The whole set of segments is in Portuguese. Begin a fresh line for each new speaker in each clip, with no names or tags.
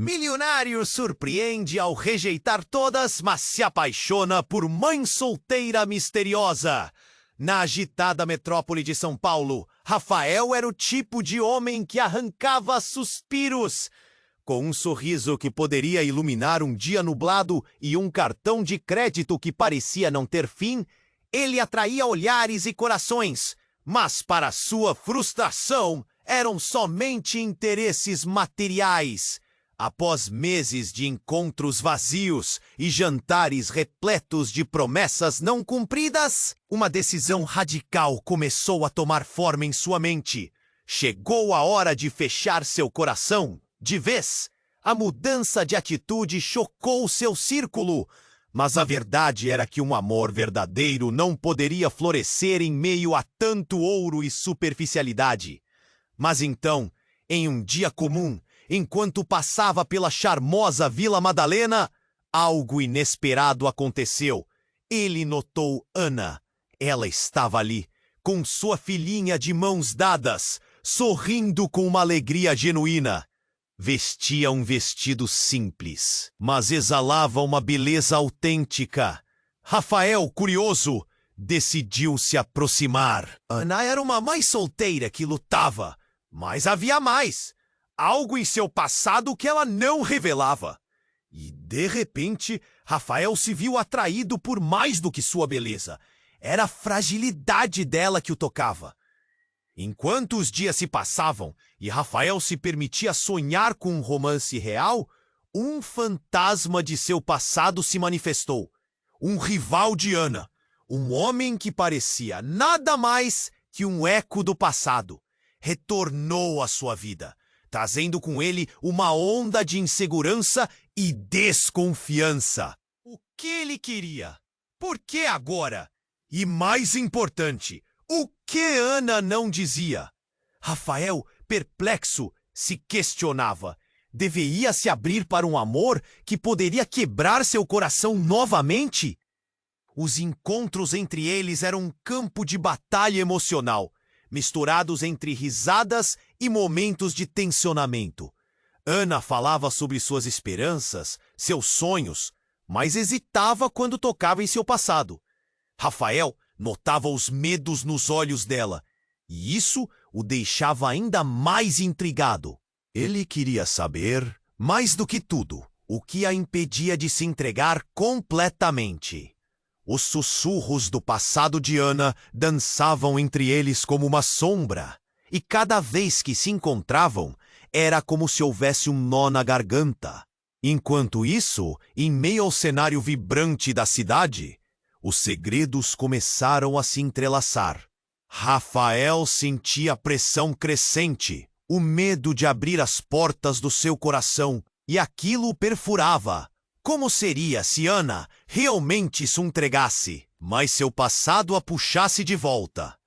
Milionário surpreende ao rejeitar todas, mas se apaixona por mãe solteira misteriosa. Na agitada metrópole de São Paulo, Rafael era o tipo de homem que arrancava suspiros. Com um sorriso que poderia iluminar um dia nublado e um cartão de crédito que parecia não ter fim, ele atraía olhares e corações, mas para sua frustração eram somente interesses materiais. Após meses de encontros vazios e jantares repletos de promessas não cumpridas, uma decisão radical começou a tomar forma em sua mente. Chegou a hora de fechar seu coração, de vez. A mudança de atitude chocou seu círculo, mas a verdade era que um amor verdadeiro não poderia florescer em meio a tanto ouro e superficialidade. Mas então, em um dia comum, enquanto passava pela charmosa Vila Madalena, algo inesperado aconteceu. Ele notou Ana. Ela estava ali, com sua filhinha de mãos dadas, sorrindo com uma alegria genuína. Vestia um vestido simples, mas exalava uma beleza autêntica. Rafael, curioso, decidiu se aproximar. Ana era uma mãe solteira que lutava, mas havia mais. Algo em seu passado que ela não revelava. E, de repente, Rafael se viu atraído por mais do que sua beleza. Era a fragilidade dela que o tocava. Enquanto os dias se passavam e Rafael se permitia sonhar com um romance real, um fantasma de seu passado se manifestou. Um rival de Ana. Um homem que parecia nada mais que um eco do passado. Retornou à sua vida, trazendo com ele uma onda de insegurança e desconfiança. O que ele queria? Por que agora? E mais importante, o que Ana não dizia? Rafael, perplexo, se questionava. Deveria se abrir para um amor que poderia quebrar seu coração novamente? Os encontros entre eles eram um campo de batalha emocional, misturados entre risadas e momentos de tensionamento. Ana falava sobre suas esperanças, seus sonhos, mas hesitava quando tocava em seu passado. Rafael notava os medos nos olhos dela, e isso o deixava ainda mais intrigado. Ele queria saber, mais do que tudo, o que a impedia de se entregar completamente. Os sussurros do passado de Ana dançavam entre eles como uma sombra, e cada vez que se encontravam, era como se houvesse um nó na garganta. Enquanto isso, em meio ao cenário vibrante da cidade, os segredos começaram a se entrelaçar. Rafael sentia a pressão crescente, o medo de abrir as portas do seu coração, e aquilo o perfurava. Como seria se Ana realmente se entregasse, mas seu passado a puxasse de volta?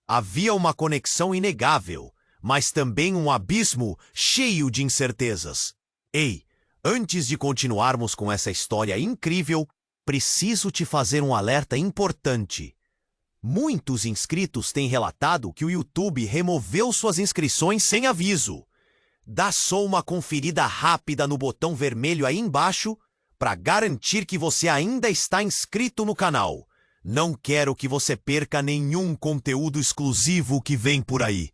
Havia uma conexão inegável, mas também um abismo cheio de incertezas. Ei, antes de continuarmos com essa história incrível, preciso te fazer um alerta importante. Muitos inscritos têm relatado que o YouTube removeu suas inscrições sem aviso. Dá só uma conferida rápida no botão vermelho aí embaixo para garantir que você ainda está inscrito no canal. Não quero que você perca nenhum conteúdo exclusivo que vem por aí.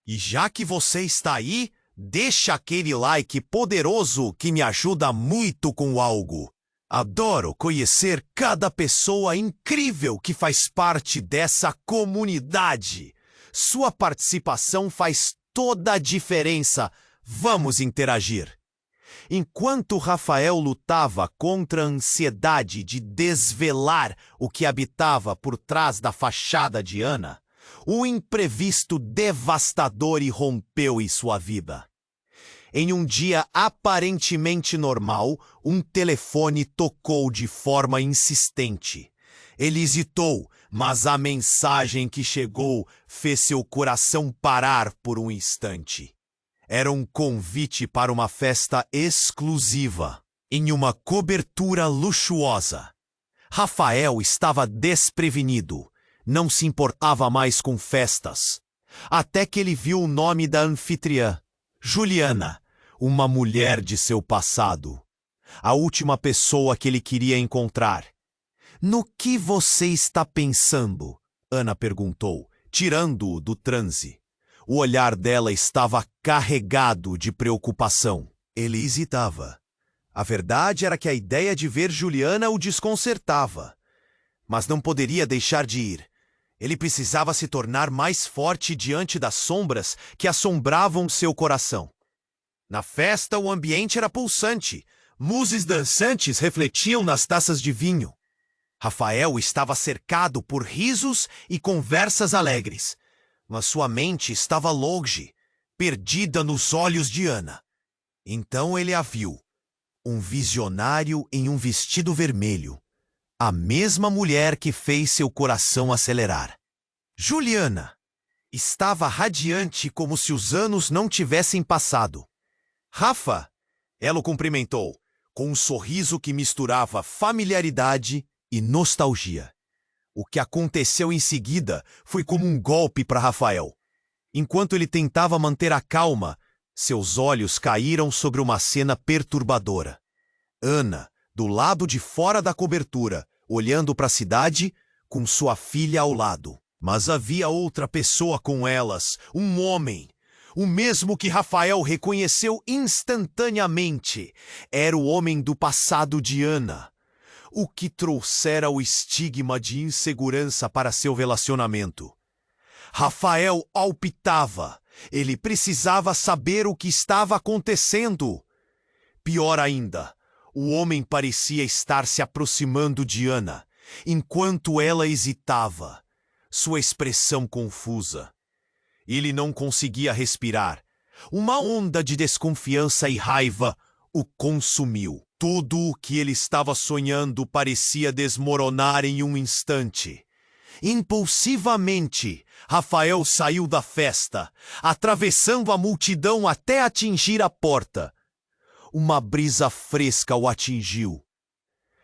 E já que você está aí, deixa aquele like poderoso que me ajuda muito com algo. Adoro conhecer cada pessoa incrível que faz parte dessa comunidade. Sua participação faz toda a diferença. Vamos interagir. Enquanto Rafael lutava contra a ansiedade de desvelar o que habitava por trás da fachada de Ana, um imprevisto devastador irrompeu em sua vida. Em um dia aparentemente normal, um telefone tocou de forma insistente. Ele hesitou, mas a mensagem que chegou fez seu coração parar por um instante. Era um convite para uma festa exclusiva, em uma cobertura luxuosa. Rafael estava desprevenido, não se importava mais com festas. Até que ele viu o nome da anfitriã, Juliana, uma mulher de seu passado. A última pessoa que ele queria encontrar. No que você está pensando? Ana perguntou, tirando-o do transe. O olhar dela estava carregado de preocupação. Ele hesitava. A verdade era que a ideia de ver Juliana o desconcertava. Mas não poderia deixar de ir. Ele precisava se tornar mais forte diante das sombras que assombravam seu coração. Na festa, o ambiente era pulsante. Luzes dançantes refletiam nas taças de vinho. Rafael estava cercado por risos e conversas alegres, mas sua mente estava longe, perdida nos olhos de Ana. Então ele a viu, um visionário em um vestido vermelho, a mesma mulher que fez seu coração acelerar. Juliana estava radiante como se os anos não tivessem passado. Rafa, ela o cumprimentou, com um sorriso que misturava familiaridade e nostalgia. O que aconteceu em seguida foi como um golpe para Rafael. Enquanto ele tentava manter a calma, seus olhos caíram sobre uma cena perturbadora. Ana, do lado de fora da cobertura, olhando para a cidade, com sua filha ao lado. Mas havia outra pessoa com elas, um homem. O mesmo que Rafael reconheceu instantaneamente. Era o homem do passado de Ana. O que trouxera o estigma de insegurança para seu relacionamento. Rafael palpitava. Ele precisava saber o que estava acontecendo. Pior ainda, o homem parecia estar se aproximando de Ana, enquanto ela hesitava, sua expressão confusa. Ele não conseguia respirar. Uma onda de desconfiança e raiva o consumiu. Tudo o que ele estava sonhando parecia desmoronar em um instante. Impulsivamente, Rafael saiu da festa, atravessando a multidão até atingir a porta. Uma brisa fresca o atingiu.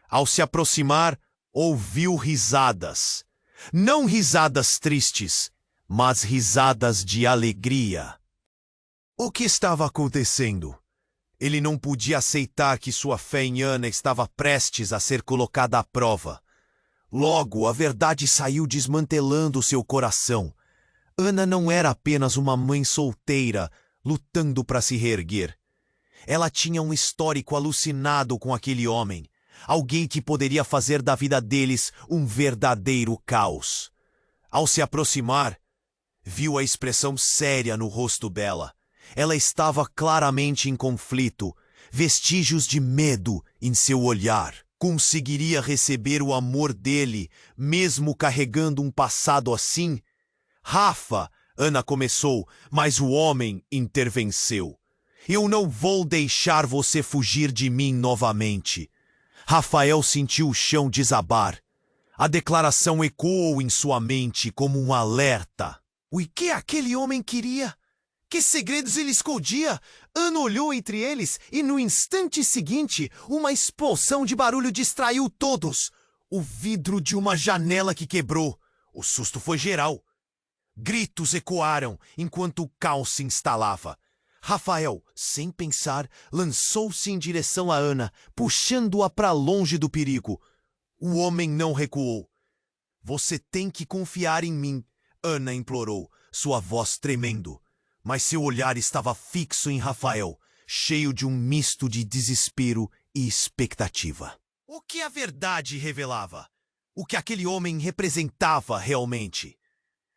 Ao se aproximar, ouviu risadas. Não risadas tristes, mas risadas de alegria. O que estava acontecendo? Ele não podia aceitar que sua fé em Ana estava prestes a ser colocada à prova. Logo, a verdade saiu desmantelando seu coração. Ana não era apenas uma mãe solteira, lutando para se reerguer. Ela tinha um histórico alucinado com aquele homem, alguém que poderia fazer da vida deles um verdadeiro caos. Ao se aproximar, viu a expressão séria no rosto dela. Ela estava claramente em conflito, vestígios de medo em seu olhar. Conseguiria receber o amor dele, mesmo carregando um passado assim? Rafa, Ana começou, mas o homem intervenceu. Eu não vou deixar você fugir de mim novamente. Rafael sentiu o chão desabar. A declaração ecoou em sua mente como um alerta. O que aquele homem queria? Que segredos ele escondia? Ana olhou entre eles e, no instante seguinte, uma explosão de barulho distraiu todos. O vidro de uma janela que quebrou. O susto foi geral. Gritos ecoaram enquanto o caos se instalava. Rafael, sem pensar, lançou-se em direção a Ana, puxando-a para longe do perigo. O homem não recuou. Você tem que confiar em mim, Ana implorou, sua voz tremendo. Mas seu olhar estava fixo em Rafael, cheio de um misto de desespero e expectativa. O que a verdade revelava? O que aquele homem representava realmente?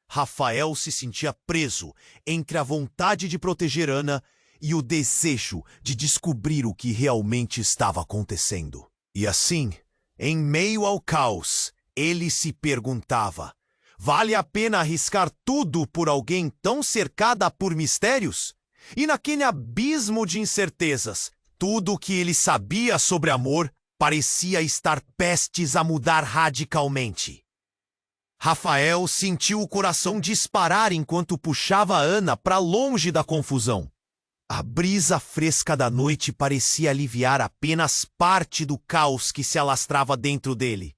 Rafael se sentia preso entre a vontade de proteger Ana e o desejo de descobrir o que realmente estava acontecendo. E assim, em meio ao caos, ele se perguntava: vale a pena arriscar tudo por alguém tão cercada por mistérios? E naquele abismo de incertezas, tudo o que ele sabia sobre amor parecia estar prestes a mudar radicalmente. Rafael sentiu o coração disparar enquanto puxava Ana para longe da confusão. A brisa fresca da noite parecia aliviar apenas parte do caos que se alastrava dentro dele.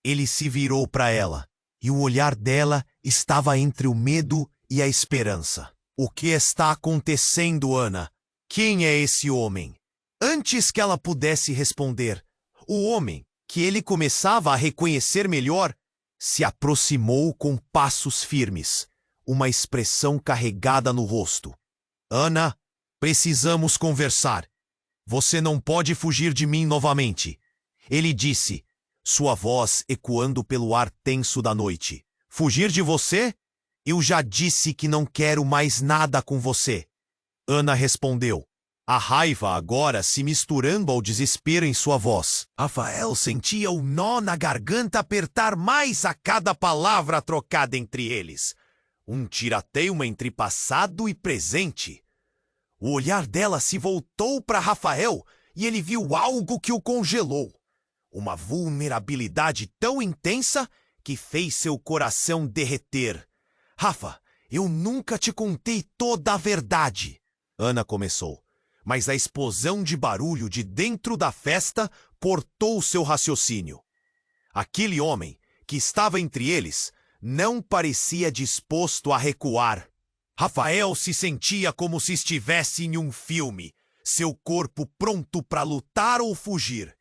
Ele se virou para ela. E o olhar dela estava entre o medo e a esperança. O que está acontecendo, Ana? Quem é esse homem? Antes que ela pudesse responder, o homem, que ele começava a reconhecer melhor, se aproximou com passos firmes, uma expressão carregada no rosto. Ana, precisamos conversar. Você não pode fugir de mim novamente. Ele disse, sua voz ecoando pelo ar tenso da noite. Fugir de você? Eu já disse que não quero mais nada com você. Ana respondeu, a raiva agora se misturando ao desespero em sua voz. Rafael sentia o nó na garganta apertar mais a cada palavra trocada entre eles. Um tirateima entre passado e presente. O olhar dela se voltou para Rafael e ele viu algo que o congelou. Uma vulnerabilidade tão intensa que fez seu coração derreter. Rafa, eu nunca te contei toda a verdade. Ana começou, mas a explosão de barulho de dentro da festa cortou seu raciocínio. Aquele homem que estava entre eles não parecia disposto a recuar. Rafael se sentia como se estivesse em um filme, seu corpo pronto para lutar ou fugir.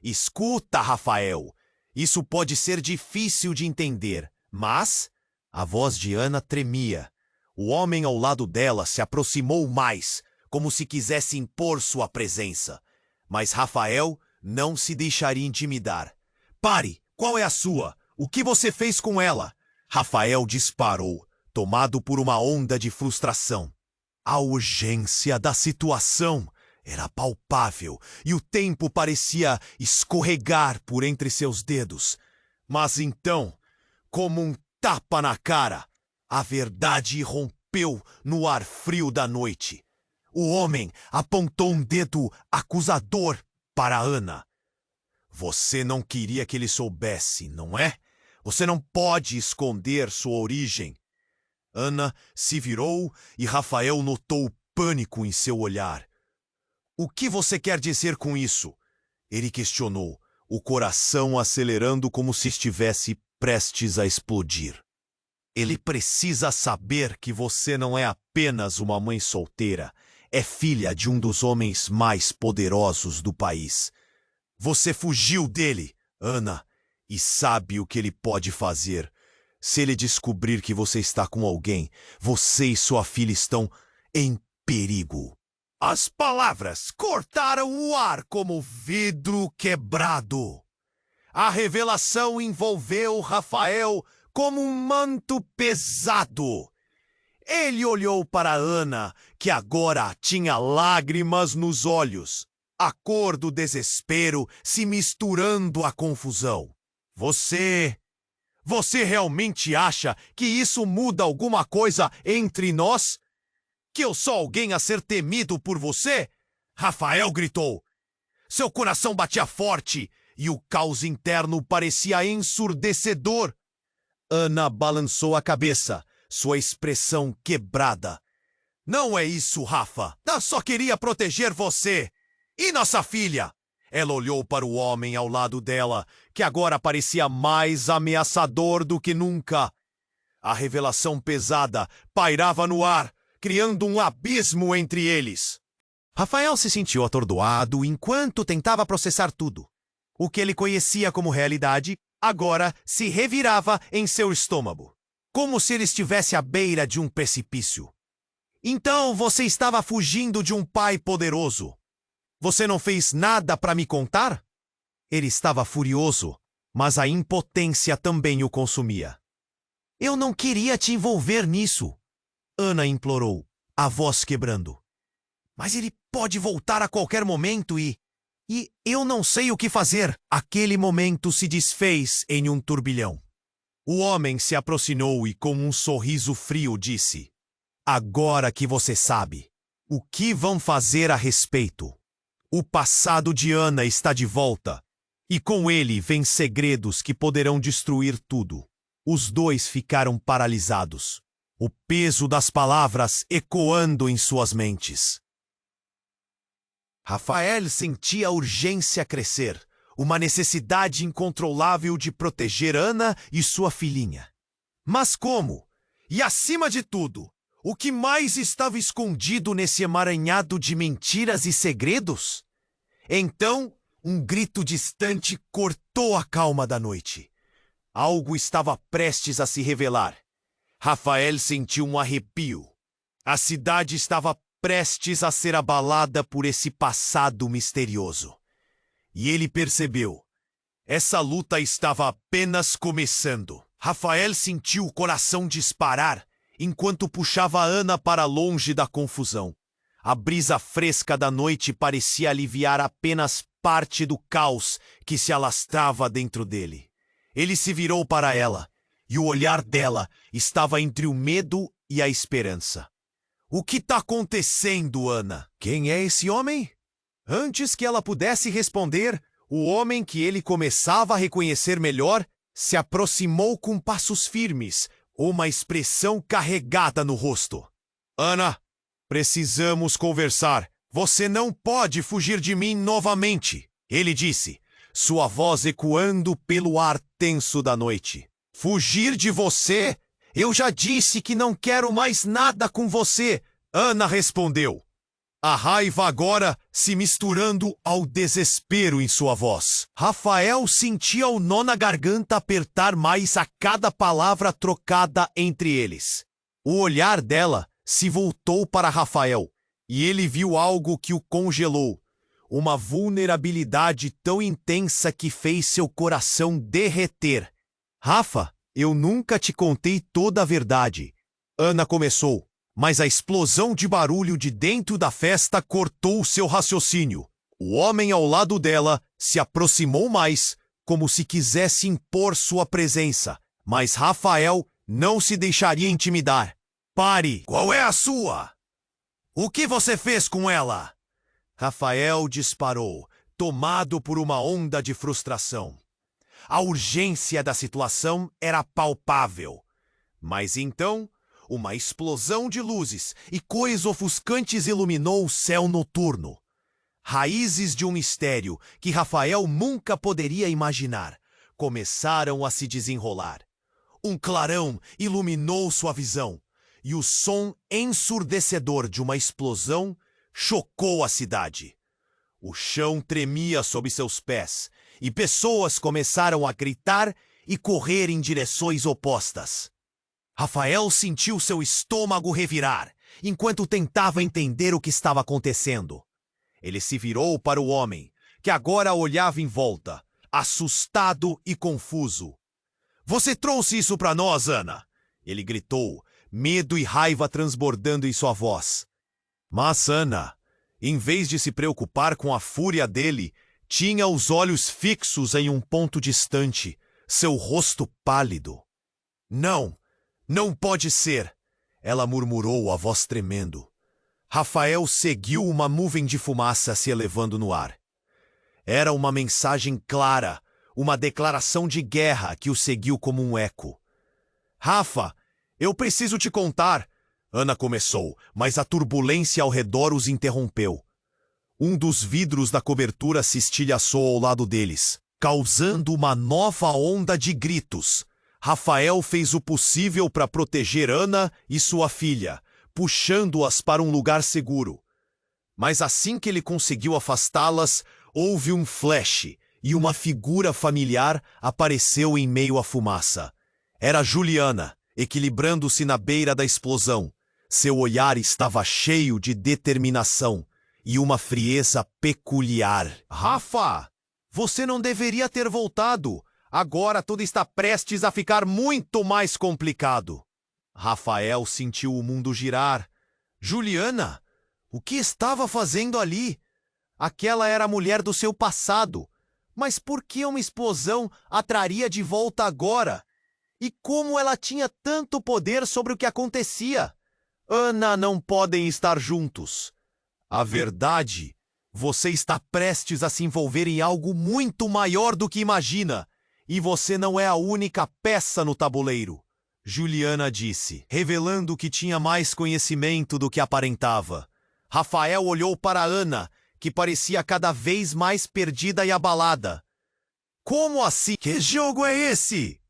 Escuta, Rafael, isso pode ser difícil de entender, mas... A voz de Ana tremia. O homem ao lado dela se aproximou mais, como se quisesse impor sua presença. Mas Rafael não se deixaria intimidar. Pare! Qual é a sua? O que você fez com ela? Rafael disparou, tomado por uma onda de frustração. A urgência da situação era palpável e o tempo parecia escorregar por entre seus dedos. Mas então, como um tapa na cara, a verdade irrompeu no ar frio da noite. O homem apontou um dedo acusador para Ana. Você não queria que ele soubesse, não é? Você não pode esconder sua origem. Ana se virou e Rafael notou o pânico em seu olhar. O que você quer dizer com isso? Ele questionou, o coração acelerando como se estivesse prestes a explodir. Ele precisa saber que você não é apenas uma mãe solteira, é filha de um dos homens mais poderosos do país. Você fugiu dele, Ana, e sabe o que ele pode fazer. Se ele descobrir que você está com alguém, você e sua filha estão em perigo. As palavras cortaram o ar como vidro quebrado. A revelação envolveu Rafael como um manto pesado. Ele olhou para Ana, que agora tinha lágrimas nos olhos, a cor do desespero se misturando à confusão. Você realmente acha que isso muda alguma coisa entre nós? Que eu sou alguém a ser temido por você? Rafael gritou. Seu coração batia forte e o caos interno parecia ensurdecedor. Ana balançou a cabeça, sua expressão quebrada. Não é isso, Rafa. Eu só queria proteger você. E nossa filha? Ela olhou para o homem ao lado dela, que agora parecia mais ameaçador do que nunca. A revelação pesada pairava no ar, criando um abismo entre eles. Rafael se sentiu atordoado enquanto tentava processar tudo. O que ele conhecia como realidade agora se revirava em seu estômago, como se ele estivesse à beira de um precipício. Então você estava fugindo de um pai poderoso. Você não fez nada para me contar? Ele estava furioso, mas a impotência também o consumia. Eu não queria te envolver nisso, Ana implorou, a voz quebrando. Mas ele pode voltar a qualquer momento e eu não sei o que fazer. Aquele momento se desfez em um turbilhão. O homem se aproximou e com um sorriso frio disse, agora que você sabe, o que vão fazer a respeito? O passado de Ana está de volta, e com ele vem segredos que poderão destruir tudo. Os dois ficaram paralisados, o peso das palavras ecoando em suas mentes. Rafael sentia a urgência crescer, uma necessidade incontrolável de proteger Ana e sua filhinha. Mas como? E acima de tudo, O que mais estava escondido nesse emaranhado de mentiras e segredos? Então, um grito distante cortou a calma da noite. Algo estava prestes a se revelar. Rafael sentiu um arrepio. A cidade estava prestes a ser abalada por esse passado misterioso. E ele percebeu. Essa luta estava apenas começando. Rafael sentiu o coração disparar enquanto puxava Ana para longe da confusão. A brisa fresca da noite parecia aliviar apenas parte do caos que se alastrava dentro dele. Ele se virou para ela, e o olhar dela estava entre o medo e a esperança. O que está acontecendo, Ana? Quem é esse homem? Antes que ela pudesse responder, o homem que ele começava a reconhecer melhor se aproximou com passos firmes, uma expressão carregada no rosto. Ana, precisamos conversar. Você não pode fugir de mim novamente, ele disse, sua voz ecoando pelo ar tenso da noite. Fugir de você? Eu já disse que não quero mais nada com você, Ana respondeu. A raiva agora se misturando ao desespero em sua voz. Rafael sentia o nó na garganta apertar mais a cada palavra trocada entre eles. O olhar dela se voltou para Rafael, e ele viu algo que o congelou. Uma vulnerabilidade tão intensa que fez seu coração derreter. Rafa, eu nunca te contei toda a verdade. Ana começou. Mas a explosão de barulho de dentro da festa cortou seu raciocínio. O homem ao lado dela se aproximou mais, como se quisesse impor sua presença. Mas Rafael não se deixaria intimidar. Pare! Qual é a sua? O que você fez com ela? Rafael disparou, tomado por uma onda de frustração. A urgência da situação era palpável. Mas então, uma explosão de luzes e cores ofuscantes iluminou o céu noturno. Raízes de um mistério que Rafael nunca poderia imaginar começaram a se desenrolar. Um clarão iluminou sua visão, e o som ensurdecedor de uma explosão chocou a cidade. O chão tremia sob seus pés, e pessoas começaram a gritar e correr em direções opostas. Rafael sentiu seu estômago revirar, enquanto tentava entender o que estava acontecendo. Ele se virou para o homem, que agora olhava em volta, assustado e confuso. Você trouxe isso para nós, Ana? Ele gritou, medo e raiva transbordando em sua voz. Mas Ana, em vez de se preocupar com a fúria dele, tinha os olhos fixos em um ponto distante, seu rosto pálido. Não! Não pode ser! Ela murmurou, a voz tremendo. Rafael seguiu uma nuvem de fumaça se elevando no ar. Era uma mensagem clara, uma declaração de guerra que o seguiu como um eco. Rafa, eu preciso te contar! Ana começou, mas a turbulência ao redor os interrompeu. Um dos vidros da cobertura se estilhaçou ao lado deles, causando uma nova onda de gritos. Rafael fez o possível para proteger Ana e sua filha, puxando-as para um lugar seguro. Mas assim que ele conseguiu afastá-las, houve um flash e uma figura familiar apareceu em meio à fumaça. Era Juliana, equilibrando-se na beira da explosão. Seu olhar estava cheio de determinação e uma frieza peculiar. Rafa, você não deveria ter voltado. Agora tudo está prestes a ficar muito mais complicado. Rafael sentiu o mundo girar. Juliana, o que estava fazendo ali? Aquela era a mulher do seu passado. Mas por que uma explosão a traria de volta agora? E como ela tinha tanto poder sobre o que acontecia? Ana não podem estar juntos. A verdade, você está prestes a se envolver em algo muito maior do que imagina. E você não é a única peça no tabuleiro, Juliana disse, revelando que tinha mais conhecimento do que aparentava. Rafael olhou para Ana, que parecia cada vez mais perdida e abalada. Como assim? Que jogo é esse?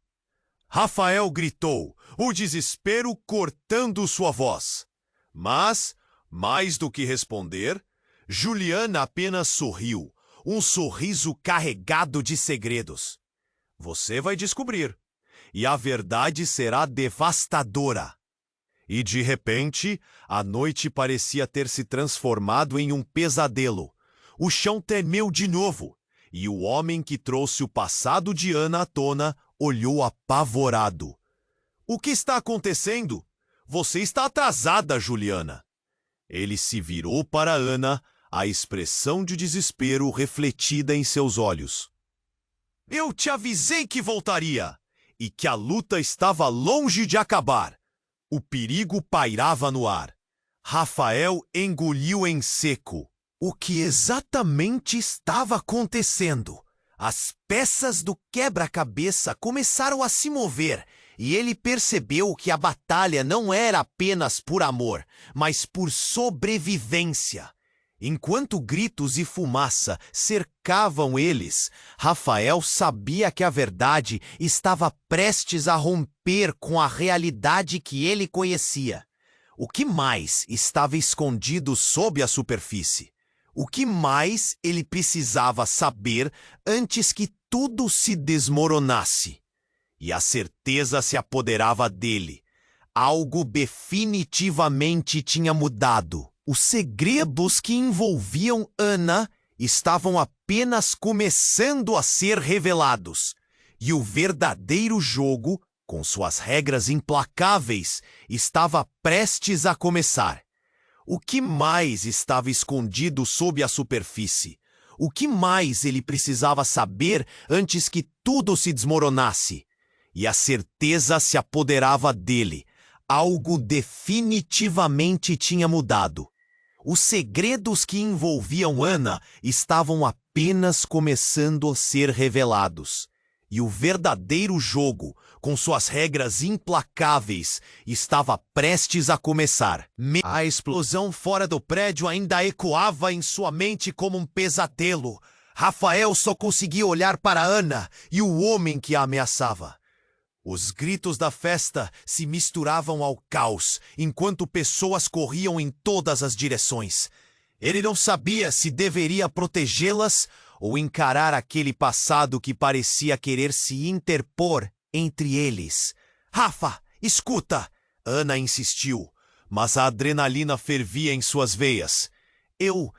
Rafael gritou, o desespero cortando sua voz. Mas, mais do que responder, Juliana apenas sorriu, um sorriso carregado de segredos. Você vai descobrir, e a verdade será devastadora. E de repente, a noite parecia ter se transformado em um pesadelo. O chão tremeu de novo, e o homem que trouxe o passado de Ana à tona olhou apavorado. O que está acontecendo? Você está atrasada, Juliana. Ele se virou para Ana, a expressão de desespero refletida em seus olhos. Eu te avisei que voltaria, e que a luta estava longe de acabar. O perigo pairava no ar. Rafael engoliu em seco. O que exatamente estava acontecendo? As peças do quebra-cabeça começaram a se mover, e ele percebeu que a batalha não era apenas por amor, mas por sobrevivência. Enquanto gritos e fumaça cercavam eles, Rafael sabia que a verdade estava prestes a romper com a realidade que ele conhecia. O que mais estava escondido sob a superfície? O que mais ele precisava saber antes que tudo se desmoronasse? E a certeza se apoderava dele. Algo definitivamente tinha mudado. Os segredos que envolviam Ana estavam apenas começando a ser revelados. E o verdadeiro jogo, com suas regras implacáveis, estava prestes a começar. O que mais estava escondido sob a superfície? O que mais ele precisava saber antes que tudo se desmoronasse? E a certeza se apoderava dele. Algo definitivamente tinha mudado. Os segredos que envolviam Ana estavam apenas começando a ser revelados. E o verdadeiro jogo, com suas regras implacáveis, estava prestes a começar. A explosão fora do prédio ainda ecoava em sua mente como um pesadelo. Rafael só conseguia olhar para Ana e o homem que a ameaçava. Os gritos da festa se misturavam ao caos, enquanto pessoas corriam em todas as direções. Ele não sabia se deveria protegê-las ou encarar aquele passado que parecia querer se interpor entre eles. Rafa, escuta! Ana insistiu, mas a adrenalina fervia em suas veias. Eu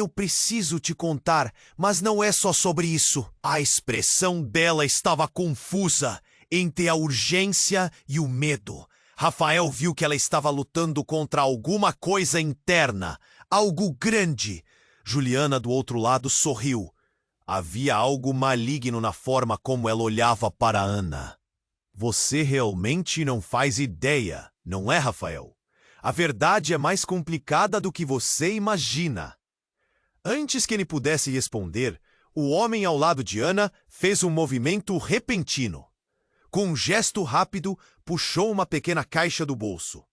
preciso te contar, mas não é só sobre isso. A expressão dela estava confusa, entre a urgência e o medo. Rafael viu que ela estava lutando contra alguma coisa interna, algo grande. Juliana, do outro lado, sorriu. Havia algo maligno na forma como ela olhava para Ana. Você realmente não faz ideia, não é, Rafael? A verdade é mais complicada do que você imagina. Antes que ele pudesse responder, o homem ao lado de Ana fez um movimento repentino. Com um gesto rápido, puxou uma pequena caixa do bolso.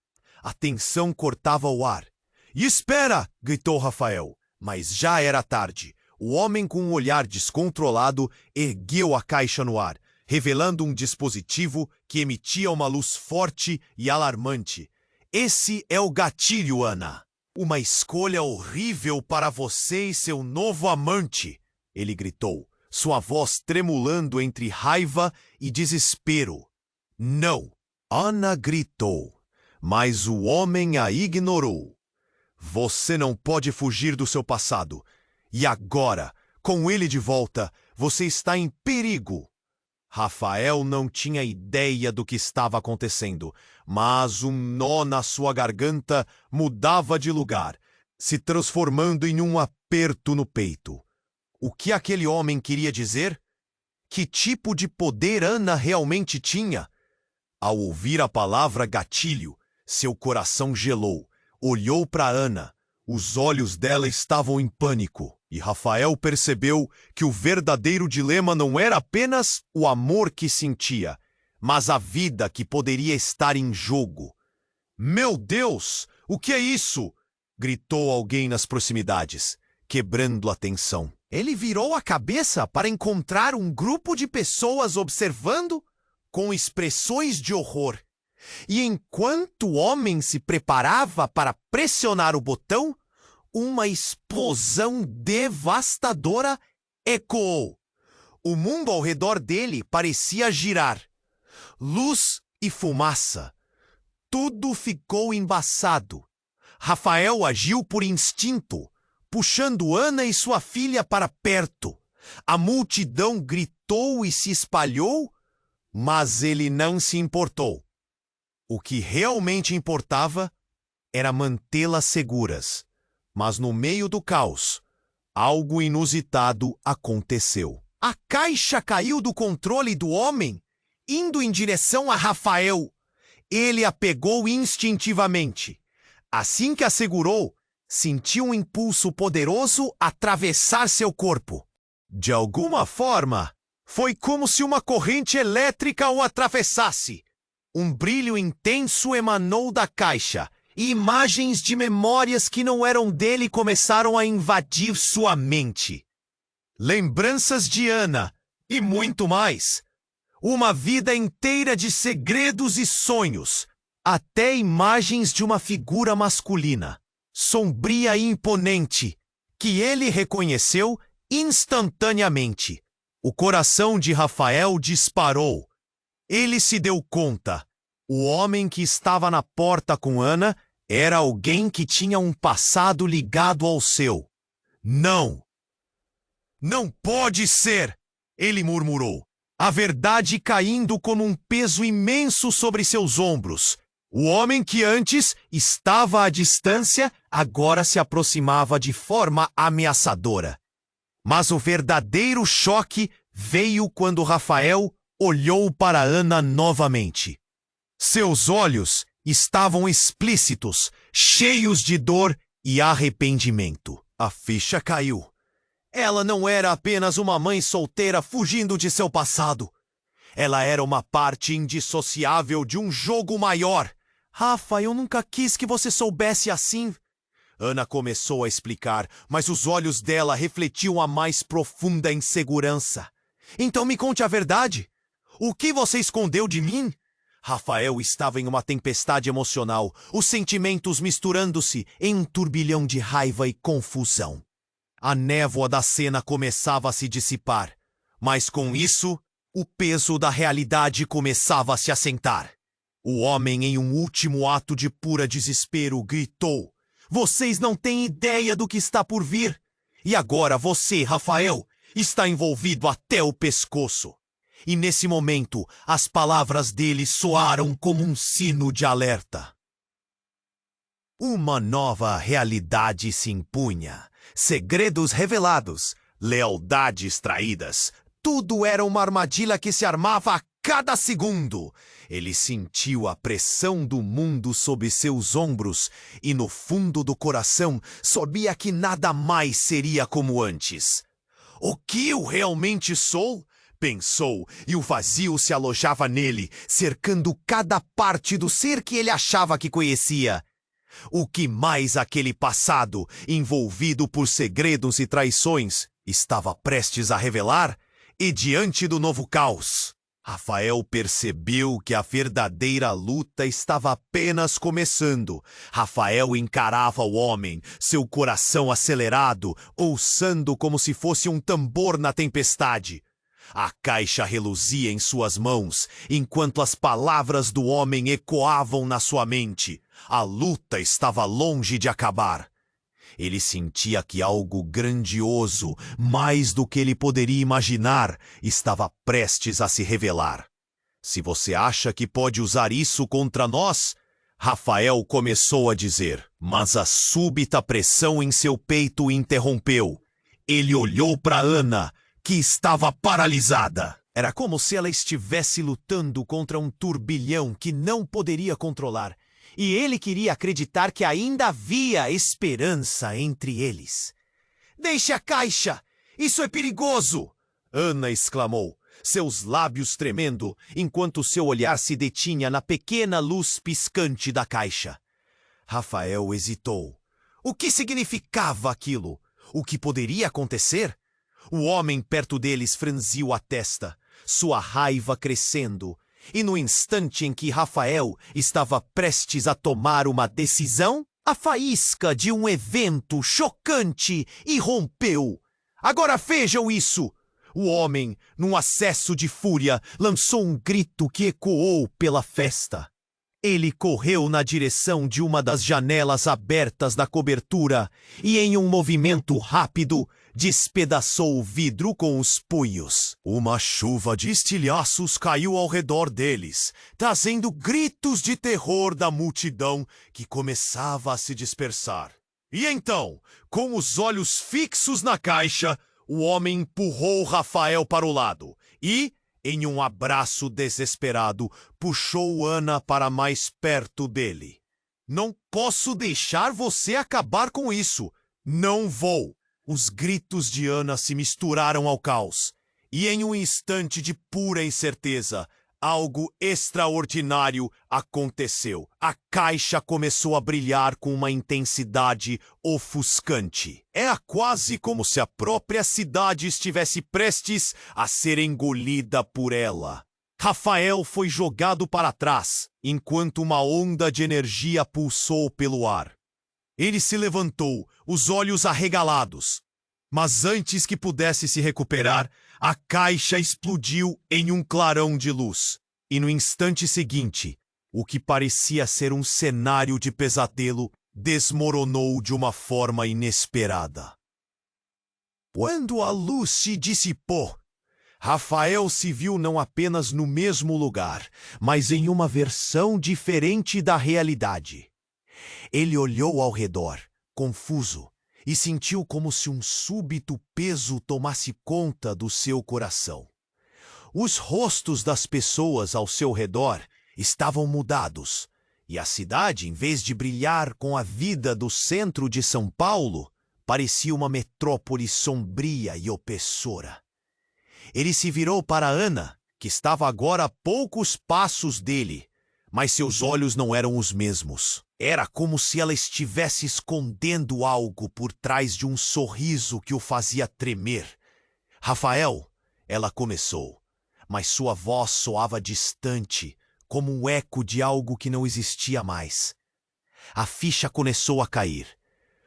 A tensão cortava o ar. Espera! Gritou Rafael. Mas já era tarde. O homem, com um olhar descontrolado, ergueu a caixa no ar, revelando um dispositivo que emitia uma luz forte e alarmante. Esse é o gatilho, Ana. Uma escolha horrível para você e seu novo amante, ele gritou, sua voz tremulando entre raiva e desespero. Não! Ana gritou, mas o homem a ignorou. Você não pode fugir do seu passado. E agora, com ele de volta, você está em perigo. Rafael não tinha ideia do que estava acontecendo, mas um nó na sua garganta mudava de lugar, se transformando em um aperto no peito. O que aquele homem queria dizer? Que tipo de poder Ana realmente tinha? Ao ouvir a palavra gatilho, seu coração gelou. Olhou para Ana. Os olhos dela estavam em pânico. E Rafael percebeu que o verdadeiro dilema não era apenas o amor que sentia, mas a vida que poderia estar em jogo. Meu Deus! O que é isso? Gritou alguém nas proximidades, quebrando a tensão. Ele virou a cabeça para encontrar um grupo de pessoas observando com expressões de horror. E enquanto o homem se preparava para pressionar o botão, uma explosão devastadora ecoou. O mundo ao redor dele parecia girar. Luz e fumaça. Tudo ficou embaçado. Rafael agiu por instinto, puxando Ana e sua filha para perto. A multidão gritou e se espalhou, mas ele não se importou. O que realmente importava era mantê-las seguras. Mas no meio do caos, algo inusitado aconteceu. A caixa caiu do controle do homem, indo em direção a Rafael. Ele a pegou instintivamente. Assim que a segurou, sentiu um impulso poderoso atravessar seu corpo. De alguma forma, foi como se uma corrente elétrica o atravessasse. Um brilho intenso emanou da caixa, e imagens de memórias que não eram dele começaram a invadir sua mente. Lembranças de Ana e muito mais. Uma vida inteira de segredos e sonhos, até imagens de uma figura masculina, sombria e imponente, que ele reconheceu instantaneamente. O coração de Rafael disparou. Ele se deu conta. O homem que estava na porta com Ana era alguém que tinha um passado ligado ao seu. Não! Não pode ser! Ele murmurou, a verdade caindo como um peso imenso sobre seus ombros. O homem que antes estava à distância, agora se aproximava de forma ameaçadora. Mas o verdadeiro choque veio quando Rafael olhou para Ana novamente. Seus olhos estavam explícitos, cheios de dor e arrependimento. A ficha caiu. Ela não era apenas uma mãe solteira fugindo de seu passado. Ela era uma parte indissociável de um jogo maior. Rafa, eu nunca quis que você soubesse assim. Ana começou a explicar, mas os olhos dela refletiam a mais profunda insegurança. Então me conte a verdade. O que você escondeu de mim? Rafael estava em uma tempestade emocional, os sentimentos misturando-se em um turbilhão de raiva e confusão. A névoa da cena começava a se dissipar, mas com isso, o peso da realidade começava a se assentar. O homem, em um último ato de pura desespero, gritou: "Vocês não têm ideia do que está por vir! E agora você, Rafael, está envolvido até o pescoço!" E nesse momento, as palavras dele soaram como um sino de alerta. Uma nova realidade se impunha. Segredos revelados, lealdades traídas. Tudo era uma armadilha que se armava a cada segundo. Ele sentiu a pressão do mundo sob seus ombros e no fundo do coração sabia que nada mais seria como antes. O que eu realmente sou? Pensou, e o vazio se alojava nele, cercando cada parte do ser que ele achava que conhecia. O que mais aquele passado, envolvido por segredos e traições, estava prestes a revelar? E diante do novo caos, Rafael percebeu que a verdadeira luta estava apenas começando. Rafael encarava o homem, seu coração acelerado, ouçando como se fosse um tambor na tempestade. A caixa reluzia em suas mãos, enquanto as palavras do homem ecoavam na sua mente. A luta estava longe de acabar. Ele sentia que algo grandioso, mais do que ele poderia imaginar, estava prestes a se revelar. Se você acha que pode usar isso contra nós, Rafael começou a dizer, mas a súbita pressão em seu peito o interrompeu. Ele olhou para Ana, que estava paralisada. Era como se ela estivesse lutando contra um turbilhão que não poderia controlar. E ele queria acreditar que ainda havia esperança entre eles. "Deixe a caixa! Isso é perigoso!" Ana exclamou, seus lábios tremendo, enquanto seu olhar se detinha na pequena luz piscante da caixa. Rafael hesitou. O que significava aquilo? O que poderia acontecer? O homem perto deles franziu a testa, sua raiva crescendo. E no instante em que Rafael estava prestes a tomar uma decisão, a faísca de um evento chocante irrompeu. Agora vejam isso! O homem, num acesso de fúria, lançou um grito que ecoou pela festa. Ele correu na direção de uma das janelas abertas da cobertura e, em um movimento rápido, despedaçou o vidro com os punhos. Uma chuva de estilhaços caiu ao redor deles, trazendo gritos de terror da multidão que começava a se dispersar. E então, com os olhos fixos na caixa, o homem empurrou Rafael para o lado e, em um abraço desesperado, puxou Ana para mais perto dele. Não posso deixar você acabar com isso. Não vou. Os gritos de Ana se misturaram ao caos. E em um instante de pura incerteza, algo extraordinário aconteceu. A caixa começou a brilhar com uma intensidade ofuscante. Era quase como se a própria cidade estivesse prestes a ser engolida por ela. Rafael foi jogado para trás, enquanto uma onda de energia pulsou pelo ar. Ele se levantou, os olhos arregalados. Mas antes que pudesse se recuperar, a caixa explodiu em um clarão de luz. E no instante seguinte, o que parecia ser um cenário de pesadelo desmoronou de uma forma inesperada. Quando a luz se dissipou, Rafael se viu não apenas no mesmo lugar, mas em uma versão diferente da realidade. Ele olhou ao redor, confuso, e sentiu como se um súbito peso tomasse conta do seu coração. Os rostos das pessoas ao seu redor estavam mudados, e a cidade, em vez de brilhar com a vida do centro de São Paulo, parecia uma metrópole sombria e opressora. Ele se virou para Ana, que estava agora a poucos passos dele, mas seus olhos não eram os mesmos. Era como se ela estivesse escondendo algo por trás de um sorriso que o fazia tremer. Rafael, ela começou, mas sua voz soava distante, como um eco de algo que não existia mais. A ficha começou a cair.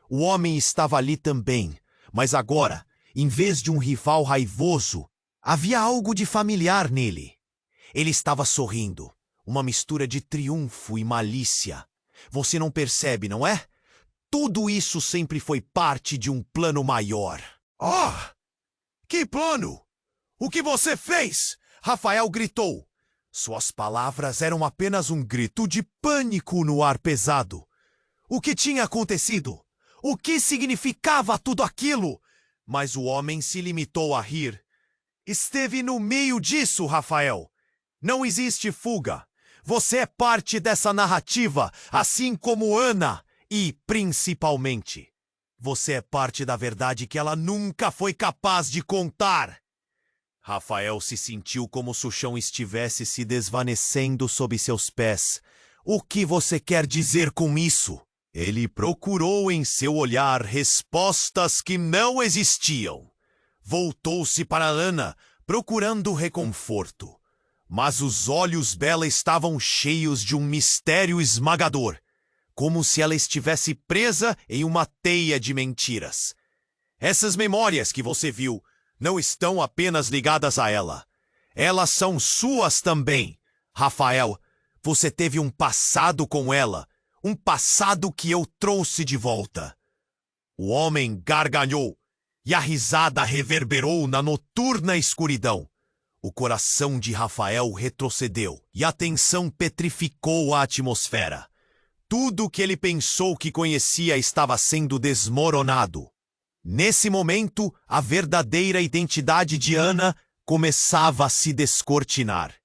O homem estava ali também, mas agora, em vez de um rival raivoso, havia algo de familiar nele. Ele estava sorrindo, uma mistura de triunfo e malícia. Você não percebe, não é? Tudo isso sempre foi parte de um plano maior. Oh! Que plano? O que você fez? Rafael gritou. Suas palavras eram apenas um grito de pânico no ar pesado. O que tinha acontecido? O que significava tudo aquilo? Mas o homem se limitou a rir. Esteve no meio disso, Rafael. Não existe fuga. Você é parte dessa narrativa, assim como Ana. E, principalmente, você é parte da verdade que ela nunca foi capaz de contar. Rafael se sentiu como se o chão estivesse se desvanecendo sob seus pés. O que você quer dizer com isso? Ele procurou em seu olhar respostas que não existiam. Voltou-se para Ana, procurando reconforto. Mas os olhos dela estavam cheios de um mistério esmagador, como se ela estivesse presa em uma teia de mentiras. Essas memórias que você viu não estão apenas ligadas a ela. Elas são suas também. Rafael, você teve um passado com ela, um passado que eu trouxe de volta. O homem gargalhou, e a risada reverberou na noturna escuridão. O coração de Rafael retrocedeu, e a tensão petrificou a atmosfera. Tudo o que ele pensou que conhecia estava sendo desmoronado. Nesse momento, a verdadeira identidade de Ana começava a se descortinar.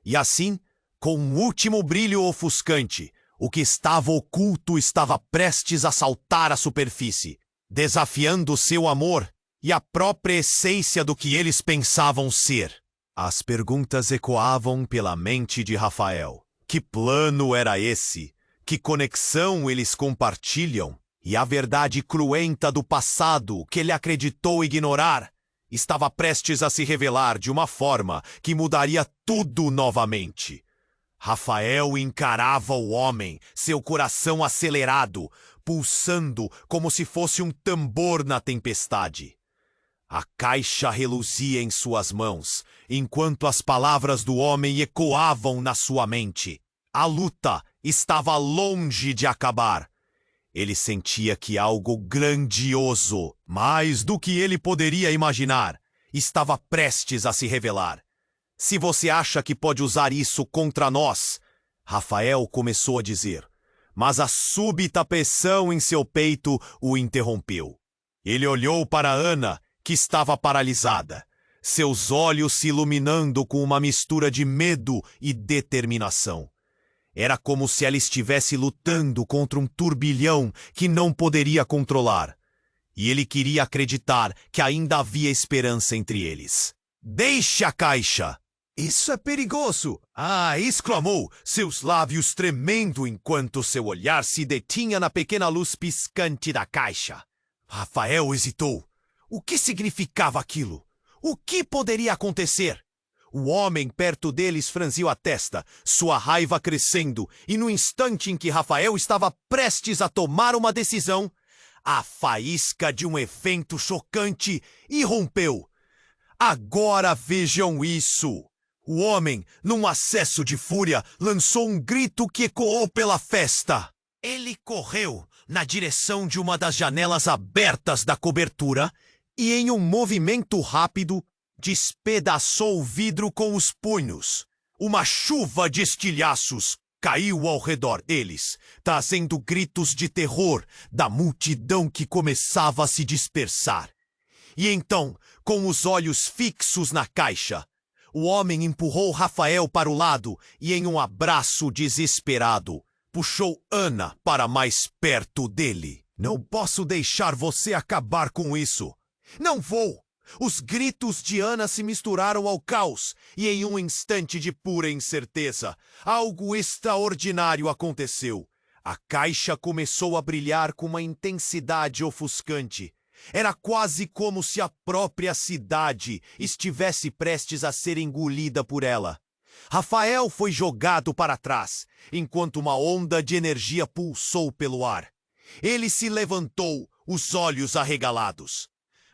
E assim, com um último brilho ofuscante, o que estava oculto estava prestes a saltar à superfície, desafiando seu amor e a própria essência do que eles pensavam ser. As perguntas ecoavam pela mente de Rafael. Que plano era esse? Que conexão eles compartilham? E a verdade cruenta do passado que ele acreditou ignorar estava prestes a se revelar de uma forma que mudaria tudo novamente. Rafael encarava o homem, seu coração acelerado, pulsando como se fosse um tambor na tempestade. A caixa reluzia em suas mãos, enquanto as palavras do homem ecoavam na sua mente. A luta estava longe de acabar. Ele sentia que algo grandioso, mais do que ele poderia imaginar, estava prestes a se revelar. Se você acha que pode usar isso contra nós, Rafael começou a dizer, mas a súbita pressão em seu peito o interrompeu. Ele olhou para Ana, que estava paralisada, seus olhos se iluminando com uma mistura de medo e determinação. Era como se ela estivesse lutando contra um turbilhão que não poderia controlar. E ele queria acreditar que ainda havia esperança entre eles. Deixe a caixa! Isso é perigoso! Exclamou, seus lábios tremendo enquanto seu olhar se detinha na pequena luz piscante da caixa. Rafael hesitou. O que significava aquilo? O que poderia acontecer? O homem perto deles franziu a testa, sua raiva crescendo, e no instante em que Rafael estava prestes a tomar uma decisão, a faísca de um evento chocante irrompeu. Agora vejam isso! O homem, num acesso de fúria, lançou um grito que ecoou pela festa. Ele correu na direção de uma das janelas abertas da cobertura e, em um movimento rápido, despedaçou o vidro com os punhos. Uma chuva de estilhaços caiu ao redor deles, trazendo gritos de terror da multidão que começava a se dispersar. E então, com os olhos fixos na caixa, o homem empurrou Rafael para o lado e, em um abraço desesperado, puxou Ana para mais perto dele. Não posso deixar você acabar com isso. Não vou! Os gritos de Ana se misturaram ao caos e, em um instante de pura incerteza, algo extraordinário aconteceu. A caixa começou a brilhar com uma intensidade ofuscante. Era quase como se a própria cidade estivesse prestes a ser engolida por ela. Rafael foi jogado para trás, enquanto uma onda de energia pulsou pelo ar. Ele se levantou, os olhos arregalados.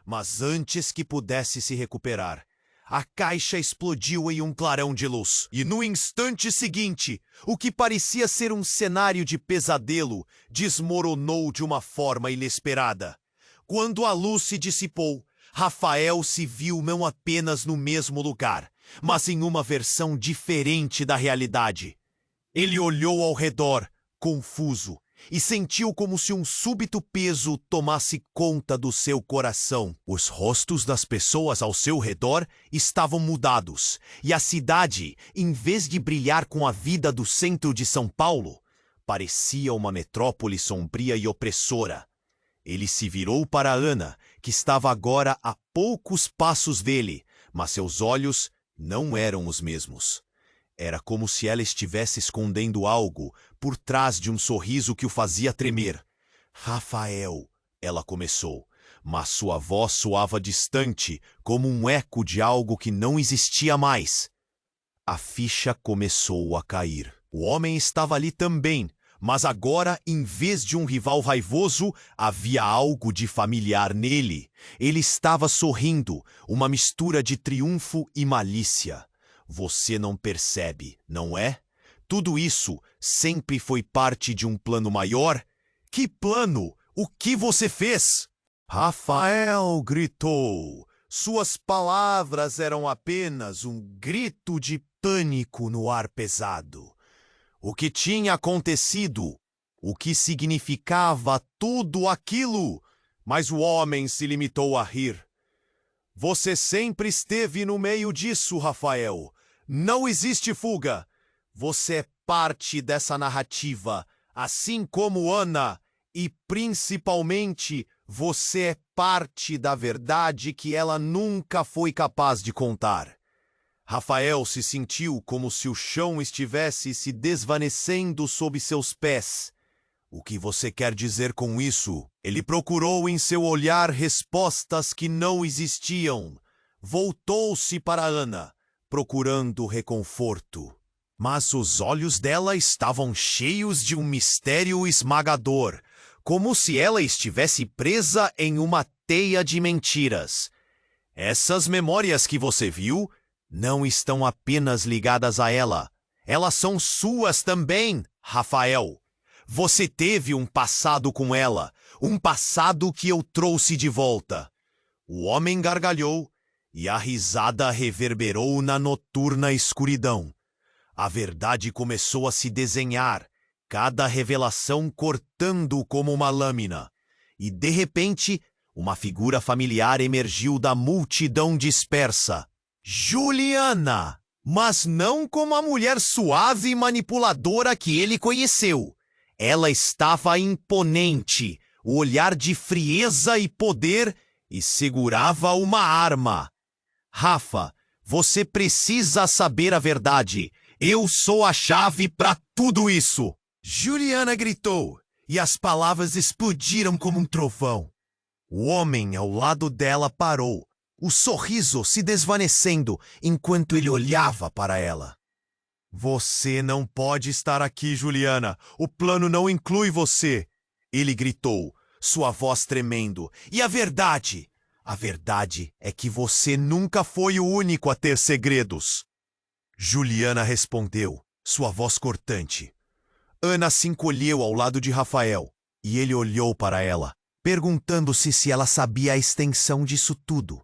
Mas antes que pudesse se recuperar, a caixa explodiu em um clarão de luz. E no instante seguinte, o que parecia ser um cenário de pesadelo desmoronou de uma forma inesperada. Quando a luz se dissipou, Rafael se viu não apenas no mesmo lugar, mas em uma versão diferente da realidade. Ele olhou ao redor, confuso, e sentiu como se um súbito peso tomasse conta do seu coração. Os rostos das pessoas ao seu redor estavam mudados, e a cidade, em vez de brilhar com a vida do centro de São Paulo, parecia uma metrópole sombria e opressora. Ele se virou para Ana, que estava agora a poucos passos dele, mas seus olhos não eram os mesmos. Era como se ela estivesse escondendo algo por trás de um sorriso que o fazia tremer. Rafael, ela começou, mas sua voz soava distante, como um eco de algo que não existia mais. A ficha começou a cair. O homem estava ali também, mas agora, em vez de um rival raivoso, havia algo de familiar nele. Ele estava sorrindo, uma mistura de triunfo e malícia. Você não percebe, não é? Tudo isso sempre foi parte de um plano maior? Que plano? O que você fez? Rafael gritou. Suas palavras eram apenas um grito de pânico no ar pesado. O que tinha acontecido? O que significava tudo aquilo? Mas o homem se limitou a rir. Você sempre esteve no meio disso, Rafael. Não existe fuga. Você é parte dessa narrativa, assim como Ana, e principalmente você é parte da verdade que ela nunca foi capaz de contar. Rafael se sentiu como se o chão estivesse se desvanecendo sob seus pés. O que você quer dizer com isso? Ele procurou em seu olhar respostas que não existiam, voltou-se para Ana, procurando reconforto. Mas os olhos dela estavam cheios de um mistério esmagador, como se ela estivesse presa em uma teia de mentiras. Essas memórias que você viu não estão apenas ligadas a ela. Elas são suas também, Rafael. Você teve um passado com ela, um passado que eu trouxe de volta. O homem gargalhou e a risada reverberou na noturna escuridão. A verdade começou a se desenhar, cada revelação cortando como uma lâmina. E, de repente, uma figura familiar emergiu da multidão dispersa. Juliana! Mas não como a mulher suave e manipuladora que ele conheceu. Ela estava imponente, o olhar de frieza e poder, e segurava uma arma. Rafa, você precisa saber a verdade. Eu sou a chave para tudo isso. Juliana gritou, e as palavras explodiram como um trovão. O homem ao lado dela parou, o sorriso se desvanecendo enquanto ele olhava para ela. Você não pode estar aqui, Juliana. O plano não inclui você. Ele gritou, sua voz tremendo. E a verdade? A verdade é que você nunca foi o único a ter segredos. Juliana respondeu, sua voz cortante. Ana se encolheu ao lado de Rafael, e ele olhou para ela, perguntando-se se ela sabia a extensão disso tudo.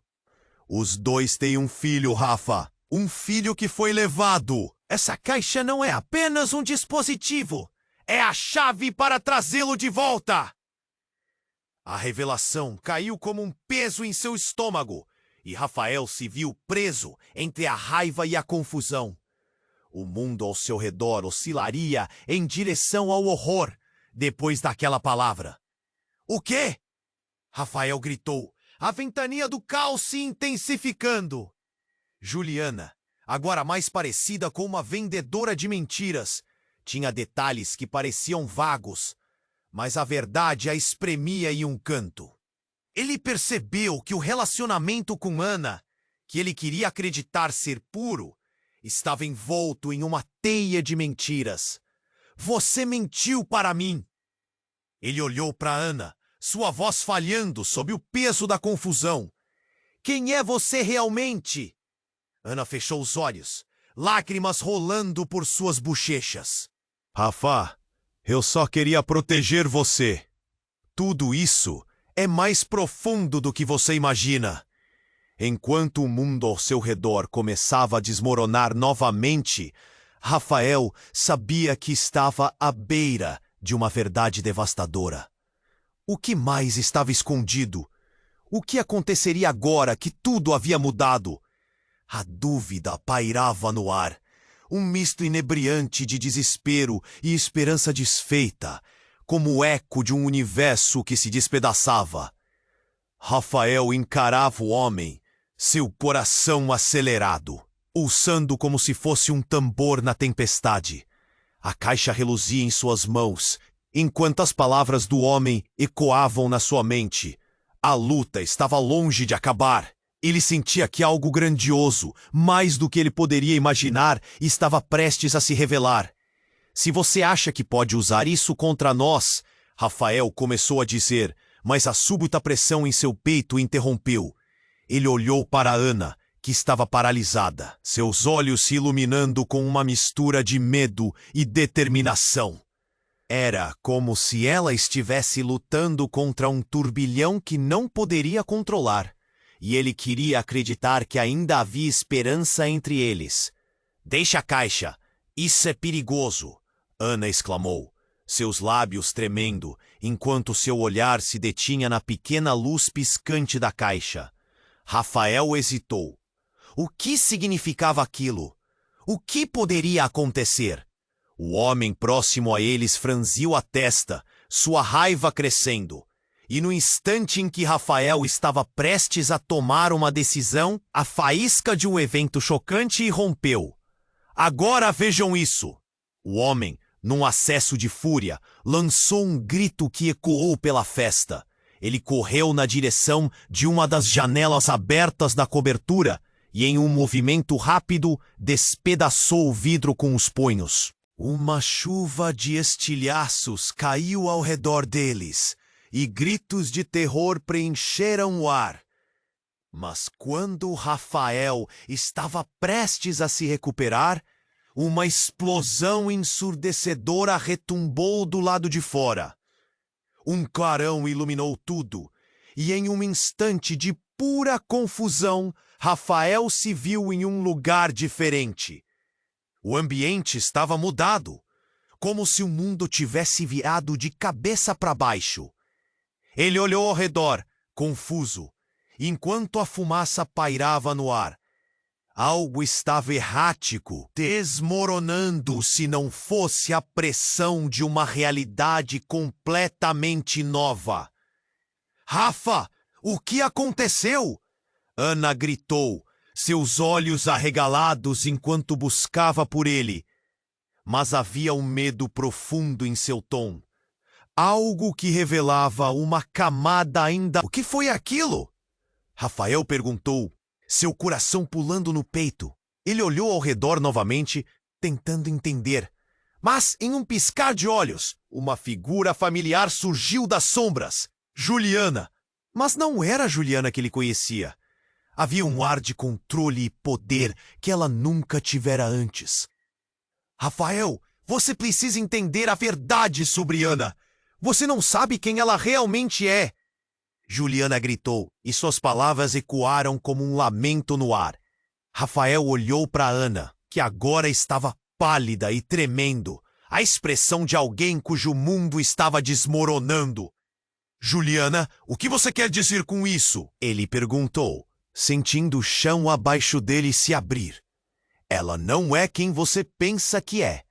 Os dois têm um filho, Rafa. Um filho que foi levado. Essa caixa não é apenas um dispositivo. É a chave para trazê-lo de volta. A revelação caiu como um peso em seu estômago, e Rafael se viu preso entre a raiva e a confusão. O mundo ao seu redor oscilaria em direção ao horror depois daquela palavra. O quê? Rafael gritou, a ventania do caos se intensificando. Juliana, agora mais parecida com uma vendedora de mentiras, tinha detalhes que pareciam vagos, mas a verdade a espremia em um canto. Ele percebeu que o relacionamento com Ana, que ele queria acreditar ser puro, estava envolto em uma teia de mentiras. Você mentiu para mim. Ele olhou para Ana, sua voz falhando sob o peso da confusão. Quem é você realmente? Ana fechou os olhos, lágrimas rolando por suas bochechas. Rafa, eu só queria proteger você. Tudo isso é mais profundo do que você imagina. Enquanto o mundo ao seu redor começava a desmoronar novamente, Rafael sabia que estava à beira de uma verdade devastadora. O que mais estava escondido? O que aconteceria agora que tudo havia mudado? A dúvida pairava no ar, um misto inebriante de desespero e esperança desfeita, como o eco de um universo que se despedaçava. Rafael encarava o homem, seu coração acelerado, pulsando como se fosse um tambor na tempestade. A caixa reluzia em suas mãos, enquanto as palavras do homem ecoavam na sua mente. A luta estava longe de acabar. Ele sentia que algo grandioso, mais do que ele poderia imaginar, estava prestes a se revelar. Se você acha que pode usar isso contra nós, Rafael começou a dizer, mas a súbita pressão em seu peito interrompeu. Ele olhou para Ana, que estava paralisada, seus olhos se iluminando com uma mistura de medo e determinação. Era como se ela estivesse lutando contra um turbilhão que não poderia controlar, e ele queria acreditar que ainda havia esperança entre eles. Deixa a caixa, isso é perigoso, Ana exclamou, seus lábios tremendo, enquanto seu olhar se detinha na pequena luz piscante da caixa. Rafael hesitou. O que significava aquilo? O que poderia acontecer? O homem próximo a eles franziu a testa, sua raiva crescendo. E no instante em que Rafael estava prestes a tomar uma decisão, a faísca de um evento chocante irrompeu. Agora vejam isso! O homem, num acesso de fúria, lançou um grito que ecoou pela festa. Ele correu na direção de uma das janelas abertas da cobertura e, em um movimento rápido, despedaçou o vidro com os punhos. Uma chuva de estilhaços caiu ao redor deles e gritos de terror preencheram o ar. Mas quando Rafael estava prestes a se recuperar, uma explosão ensurdecedora retumbou do lado de fora. Um clarão iluminou tudo, e em um instante de pura confusão, Rafael se viu em um lugar diferente. O ambiente estava mudado, como se o mundo tivesse virado de cabeça para baixo. Ele olhou ao redor, confuso, enquanto a fumaça pairava no ar. Algo estava errático, desmoronando se não fosse a pressão de uma realidade completamente nova. Rafa, o que aconteceu? Ana gritou, seus olhos arregalados enquanto buscava por ele. Mas havia um medo profundo em seu tom. Algo que revelava uma camada ainda... O que foi aquilo? Rafael perguntou, seu coração pulando no peito. Ele olhou ao redor novamente, tentando entender. Mas, em um piscar de olhos, uma figura familiar surgiu das sombras. Juliana. Mas não era a Juliana que ele conhecia. Havia um ar de controle e poder que ela nunca tivera antes. Rafael, você precisa entender a verdade sobre Ana. Você não sabe quem ela realmente é. Juliana gritou, e suas palavras ecoaram como um lamento no ar. Rafael olhou para Ana, que agora estava pálida e tremendo, a expressão de alguém cujo mundo estava desmoronando. Juliana, o que você quer dizer com isso? Ele perguntou, sentindo o chão abaixo dele se abrir. Ela não é quem você pensa que é.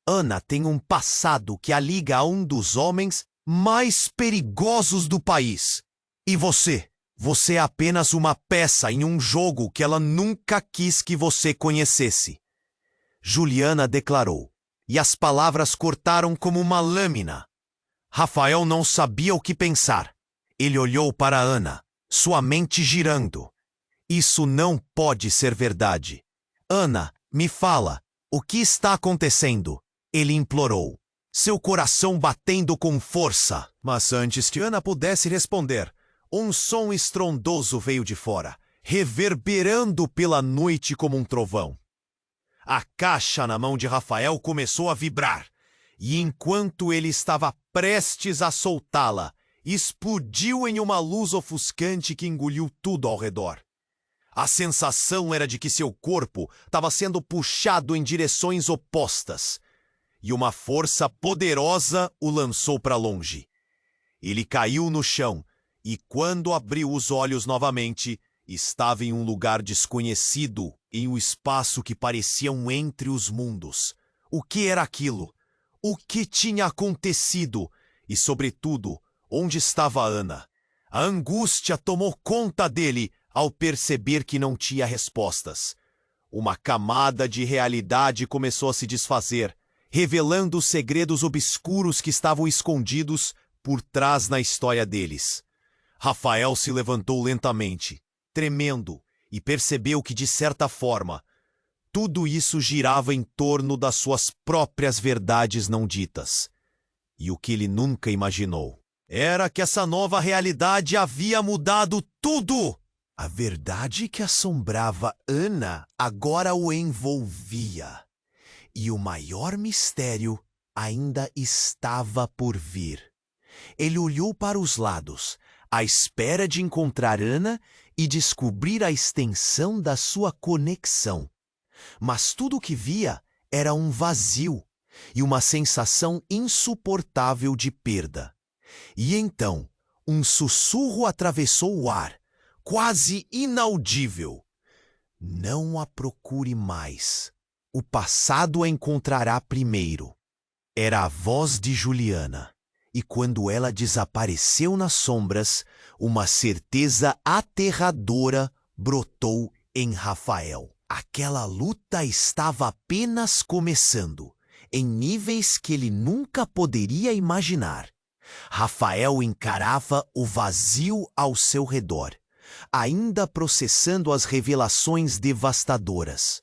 Ana tem um passado que a liga a um dos homens mais perigosos do país. E você? Você é apenas uma peça em um jogo que ela nunca quis que você conhecesse. Juliana declarou, e as palavras cortaram como uma lâmina. Rafael não sabia o que pensar. Ele olhou para Ana, sua mente girando. Isso não pode ser verdade. Ana, me fala, o que está acontecendo? Ele implorou, seu coração batendo com força. Mas antes que Ana pudesse responder, um som estrondoso veio de fora, reverberando pela noite como um trovão. A caixa na mão de Rafael começou a vibrar, e enquanto ele estava prestes a soltá-la, explodiu em uma luz ofuscante que engoliu tudo ao redor. A sensação era de que seu corpo estava sendo puxado em direções opostas, e uma força poderosa o lançou para longe. Ele caiu no chão, e quando abriu os olhos novamente, estava em um lugar desconhecido, em um espaço que parecia um entre os mundos. O que era aquilo? O que tinha acontecido? E, sobretudo, onde estava Ana? A angústia tomou conta dele ao perceber que não tinha respostas. Uma camada de realidade começou a se desfazer, revelando os segredos obscuros que estavam escondidos por trás na história deles. Rafael se levantou lentamente, tremendo, e percebeu que, de certa forma, tudo isso girava em torno das suas próprias verdades não ditas. E o que ele nunca imaginou era que essa nova realidade havia mudado tudo! A verdade que assombrava Ana agora o envolvia. E o maior mistério ainda estava por vir. Ele olhou para os lados, à espera de encontrar Ana e descobrir a extensão da sua conexão. Mas tudo o que via era um vazio e uma sensação insuportável de perda. E então, um sussurro atravessou o ar, quase inaudível. Não a procure mais. O passado a encontrará primeiro. Era a voz de Juliana. E quando ela desapareceu nas sombras, uma certeza aterradora brotou em Rafael. Aquela luta estava apenas começando, em níveis que ele nunca poderia imaginar. Rafael encarava o vazio ao seu redor, ainda processando as revelações devastadoras.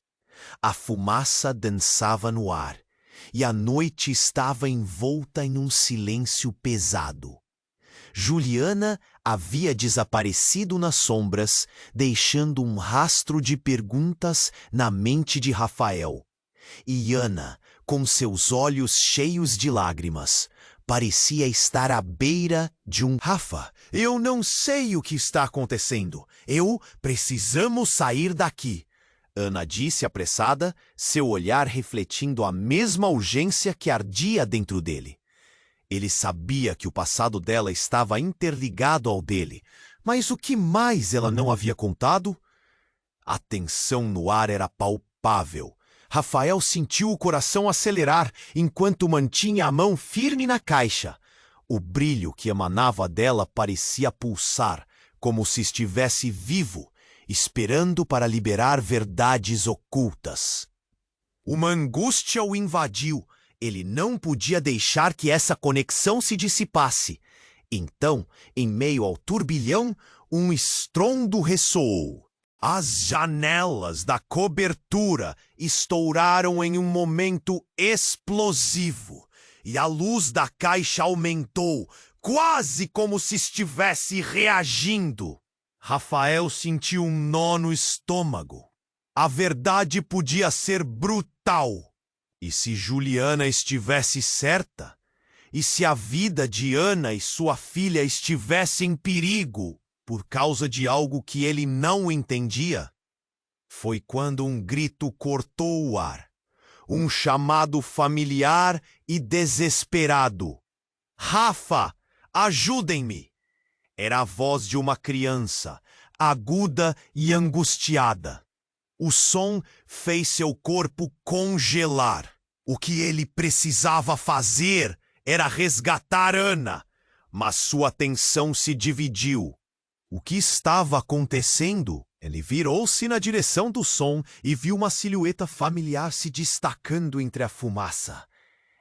A fumaça dançava no ar, e a noite estava envolta em um silêncio pesado. Juliana havia desaparecido nas sombras, deixando um rastro de perguntas na mente de Rafael. E Ana, com seus olhos cheios de lágrimas, parecia estar à beira de um... Rafa, eu não sei o que está acontecendo. Precisamos sair daqui. Ana disse apressada, seu olhar refletindo a mesma urgência que ardia dentro dele. Ele sabia que o passado dela estava interligado ao dele, mas o que mais ela não havia contado? A tensão no ar era palpável. Rafael sentiu o coração acelerar enquanto mantinha a mão firme na caixa. O brilho que emanava dela parecia pulsar, como se estivesse vivo, esperando para liberar verdades ocultas. Uma angústia o invadiu. Ele não podia deixar que essa conexão se dissipasse. Então, em meio ao turbilhão, um estrondo ressoou. As janelas da cobertura estouraram em um momento explosivo, e a luz da caixa aumentou, quase como se estivesse reagindo. Rafael sentiu um nó no estômago. A verdade podia ser brutal. E se Juliana estivesse certa? E se a vida de Ana e sua filha estivesse em perigo por causa de algo que ele não entendia? Foi quando um grito cortou o ar. Um chamado familiar e desesperado. Rafa, ajudem-me! Era a voz de uma criança, aguda e angustiada. O som fez seu corpo congelar. O que ele precisava fazer era resgatar Ana, mas sua atenção se dividiu. O que estava acontecendo? Ele virou-se na direção do som e viu uma silhueta familiar se destacando entre a fumaça.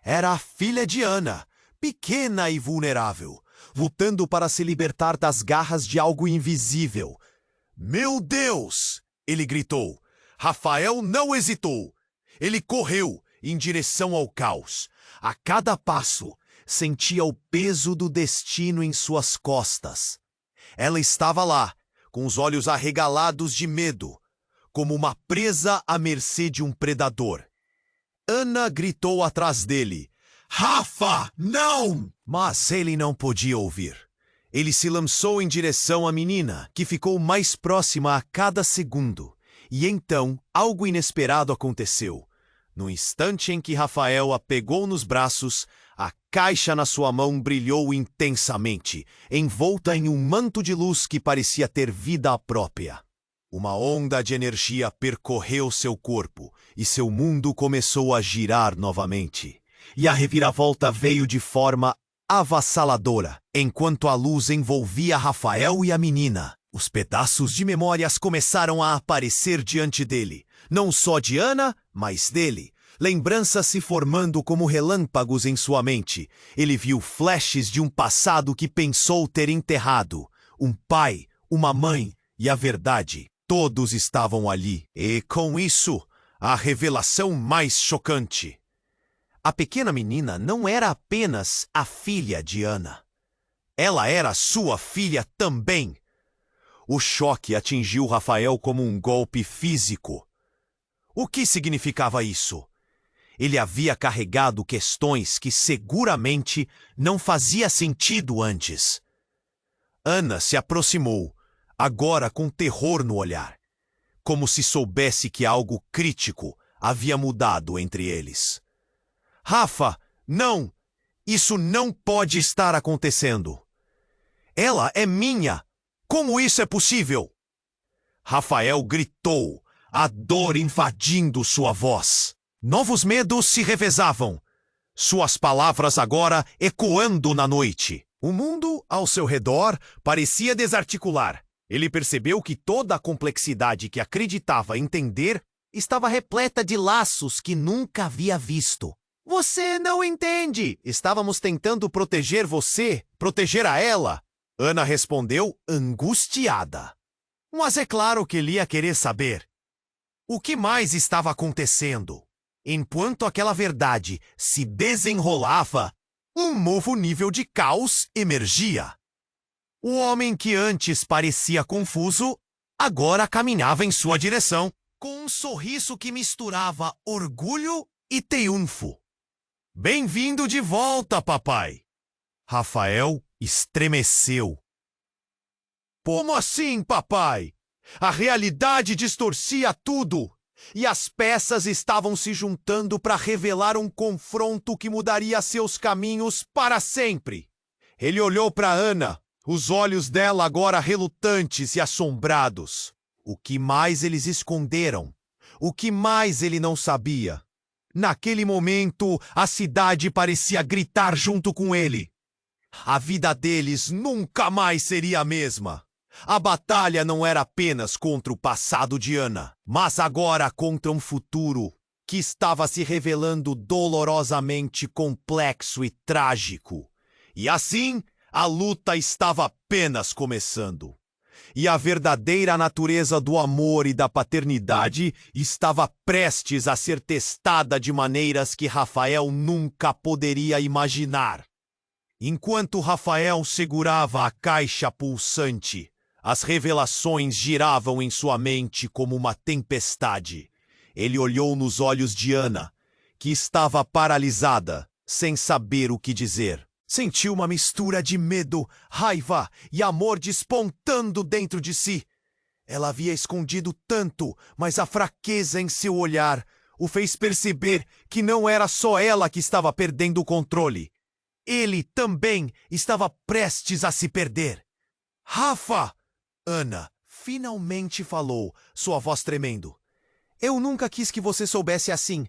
Era a filha de Ana, pequena e vulnerável, lutando para se libertar das garras de algo invisível. Meu Deus! Ele gritou. Rafael não hesitou. Ele correu em direção ao caos. A cada passo, sentia o peso do destino em suas costas. Ela estava lá, com os olhos arregalados de medo, como uma presa à mercê de um predador. Ana gritou atrás dele. Rafa, não! Mas ele não podia ouvir. Ele se lançou em direção à menina, que ficou mais próxima a cada segundo. E então, algo inesperado aconteceu. No instante em que Rafael a pegou nos braços, a caixa na sua mão brilhou intensamente, envolta em um manto de luz que parecia ter vida própria. Uma onda de energia percorreu seu corpo e seu mundo começou a girar novamente. E a reviravolta veio de forma avassaladora, enquanto a luz envolvia Rafael e a menina. Os pedaços de memórias começaram a aparecer diante dele, não só de Ana, mas dele. Lembranças se formando como relâmpagos em sua mente. Ele viu flashes de um passado que pensou ter enterrado. Um pai, uma mãe e a verdade. Todos estavam ali. E com isso, a revelação mais chocante. A pequena menina não era apenas a filha de Ana. Ela era sua filha também. O choque atingiu Rafael como um golpe físico. O que significava isso? Ele havia carregado questões que seguramente não fazia sentido antes. Ana se aproximou, agora com terror no olhar, como se soubesse que algo crítico havia mudado entre eles. Rafa, não! Isso não pode estar acontecendo. Ela é minha! Como isso é possível? Rafael gritou, a dor invadindo sua voz. Novos medos se revezavam, suas palavras agora ecoando na noite. O mundo ao seu redor parecia desarticular. Ele percebeu que toda a complexidade que acreditava entender estava repleta de laços que nunca havia visto. Você não entende. Estávamos tentando proteger você, proteger a ela. Ana respondeu, angustiada. Mas é claro que ele ia querer saber. O que mais estava acontecendo? Enquanto aquela verdade se desenrolava, um novo nível de caos emergia. O homem que antes parecia confuso, agora caminhava em sua direção, com um sorriso que misturava orgulho e triunfo. Bem-vindo de volta, papai! Rafael estremeceu. Como assim, papai? A realidade distorcia tudo, e as peças estavam se juntando para revelar um confronto que mudaria seus caminhos para sempre. Ele olhou para Ana, os olhos dela agora relutantes e assombrados. O que mais eles esconderam? O que mais ele não sabia? Naquele momento, a cidade parecia gritar junto com ele. A vida deles nunca mais seria a mesma. A batalha não era apenas contra o passado de Ana, mas agora contra um futuro que estava se revelando dolorosamente complexo e trágico. E assim, a luta estava apenas começando. E a verdadeira natureza do amor e da paternidade estava prestes a ser testada de maneiras que Rafael nunca poderia imaginar. Enquanto Rafael segurava a caixa pulsante, as revelações giravam em sua mente como uma tempestade. Ele olhou nos olhos de Ana, que estava paralisada, sem saber o que dizer. Sentiu uma mistura de medo, raiva e amor despontando dentro de si. Ela havia escondido tanto, mas a fraqueza em seu olhar o fez perceber que não era só ela que estava perdendo o controle. Ele também estava prestes a se perder. Rafa! Ana finalmente falou, sua voz tremendo. Eu nunca quis que você soubesse assim.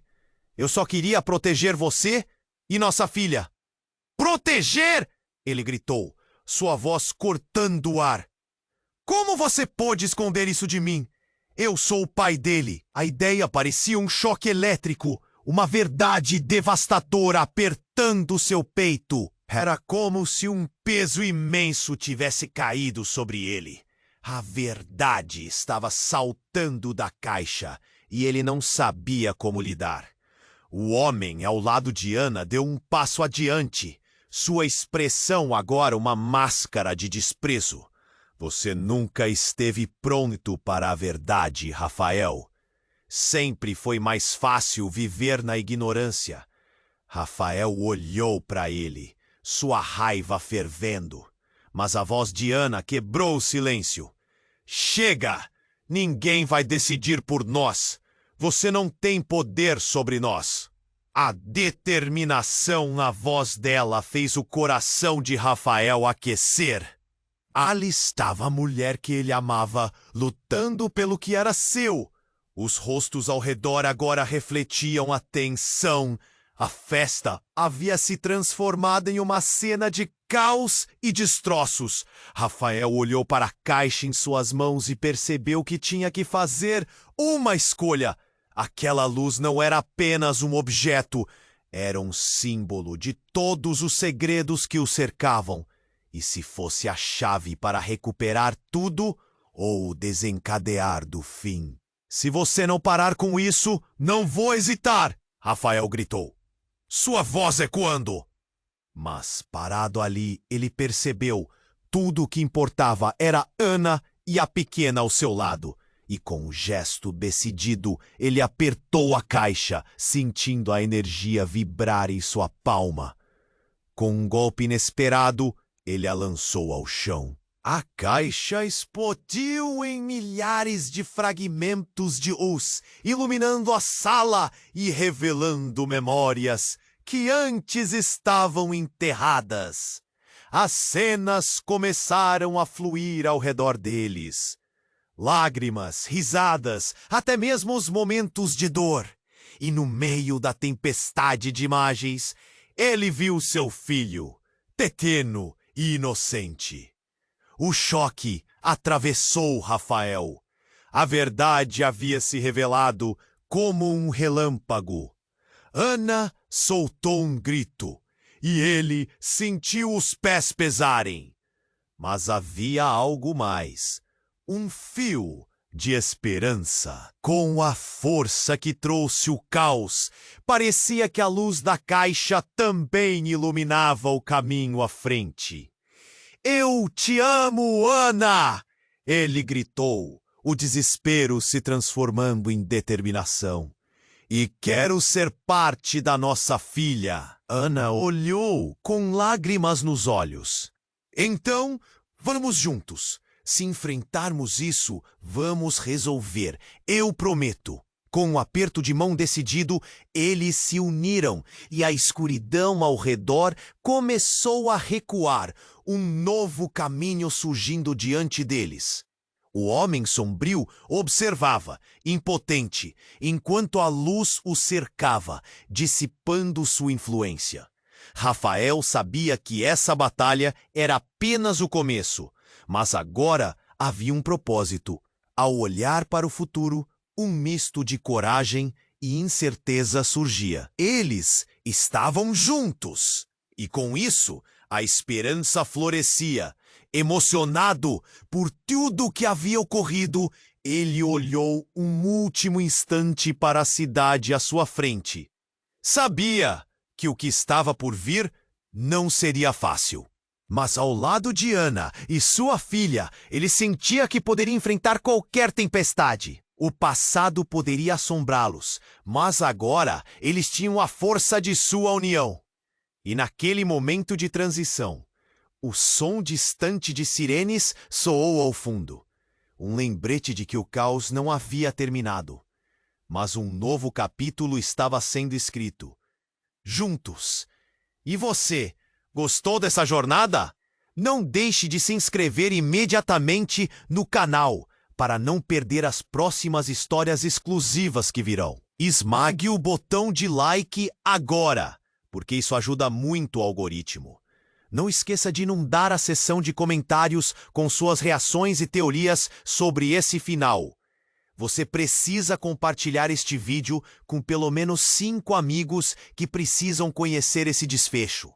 Eu só queria proteger você e nossa filha. Proteger! Ele gritou, sua voz cortando o ar. Como você pôde esconder isso de mim? Eu sou o pai dele. A ideia parecia um choque elétrico, uma verdade devastadora apertando seu peito. Era como se um peso imenso tivesse caído sobre ele. A verdade estava saltando da caixa e ele não sabia como lidar. O homem ao lado de Ana deu um passo adiante, sua expressão agora uma máscara de desprezo. Você nunca esteve pronto para a verdade, Rafael. Sempre foi mais fácil viver na ignorância. Rafael olhou para ele, sua raiva fervendo. Mas a voz de Ana quebrou o silêncio. Chega! Ninguém vai decidir por nós. Você não tem poder sobre nós. A determinação na voz dela fez o coração de Rafael aquecer. Ali estava a mulher que ele amava, lutando pelo que era seu. Os rostos ao redor agora refletiam a tensão. A festa havia se transformado em uma cena de caos e destroços. Rafael olhou para a caixa em suas mãos e percebeu que tinha que fazer uma escolha. Aquela luz não era apenas um objeto, era um símbolo de todos os segredos que o cercavam. E se fosse a chave para recuperar tudo ou desencadear do fim. Se você não parar com isso, não vou hesitar, Rafael gritou. Sua voz ecoando. Mas, parado ali, ele percebeu tudo o que importava era Ana e a pequena ao seu lado. E com um gesto decidido, ele apertou a caixa, sentindo a energia vibrar em sua palma. Com um golpe inesperado, ele a lançou ao chão. A caixa explodiu em milhares de fragmentos de luz, iluminando a sala e revelando memórias que antes estavam enterradas. As cenas começaram a fluir ao redor deles. Lágrimas, risadas, até mesmo os momentos de dor. E no meio da tempestade de imagens, ele viu seu filho, pequeno e inocente. O choque atravessou Rafael. A verdade havia se revelado como um relâmpago. Ana soltou um grito, e ele sentiu os pés pesarem. Mas havia algo mais, um fio de esperança. Com a força que trouxe o caos, parecia que a luz da caixa também iluminava o caminho à frente. Eu te amo, Ana! Ele gritou, o desespero se transformando em determinação. E quero ser parte da nossa filha. Ana olhou com lágrimas nos olhos. Então, vamos juntos. Se enfrentarmos isso, vamos resolver. Eu prometo. Com um aperto de mão decidido, eles se uniram e a escuridão ao redor começou a recuar, um novo caminho surgindo diante deles. O homem sombrio observava, impotente, enquanto a luz o cercava, dissipando sua influência. Rafael sabia que essa batalha era apenas o começo, mas agora havia um propósito. Ao olhar para o futuro, um misto de coragem e incerteza surgia. Eles estavam juntos, e com isso, a esperança florescia. Emocionado por tudo o que havia ocorrido, ele olhou um último instante para a cidade à sua frente. Sabia que o que estava por vir não seria fácil. Mas ao lado de Ana e sua filha, ele sentia que poderia enfrentar qualquer tempestade. O passado poderia assombrá-los, mas agora eles tinham a força de sua união. E naquele momento de transição, o som distante de sirenes soou ao fundo. Um lembrete de que o caos não havia terminado, mas um novo capítulo estava sendo escrito. Juntos. E você, gostou dessa jornada? Não deixe de se inscrever imediatamente no canal para não perder as próximas histórias exclusivas que virão. Esmague o botão de like agora, porque isso ajuda muito o algoritmo. Não esqueça de inundar a seção de comentários com suas reações e teorias sobre esse final. Você precisa compartilhar este vídeo com pelo menos 5 amigos que precisam conhecer esse desfecho.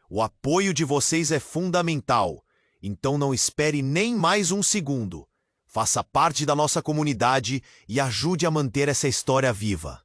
O apoio de vocês é fundamental, então não espere nem mais um segundo. Faça parte da nossa comunidade e ajude a manter essa história viva.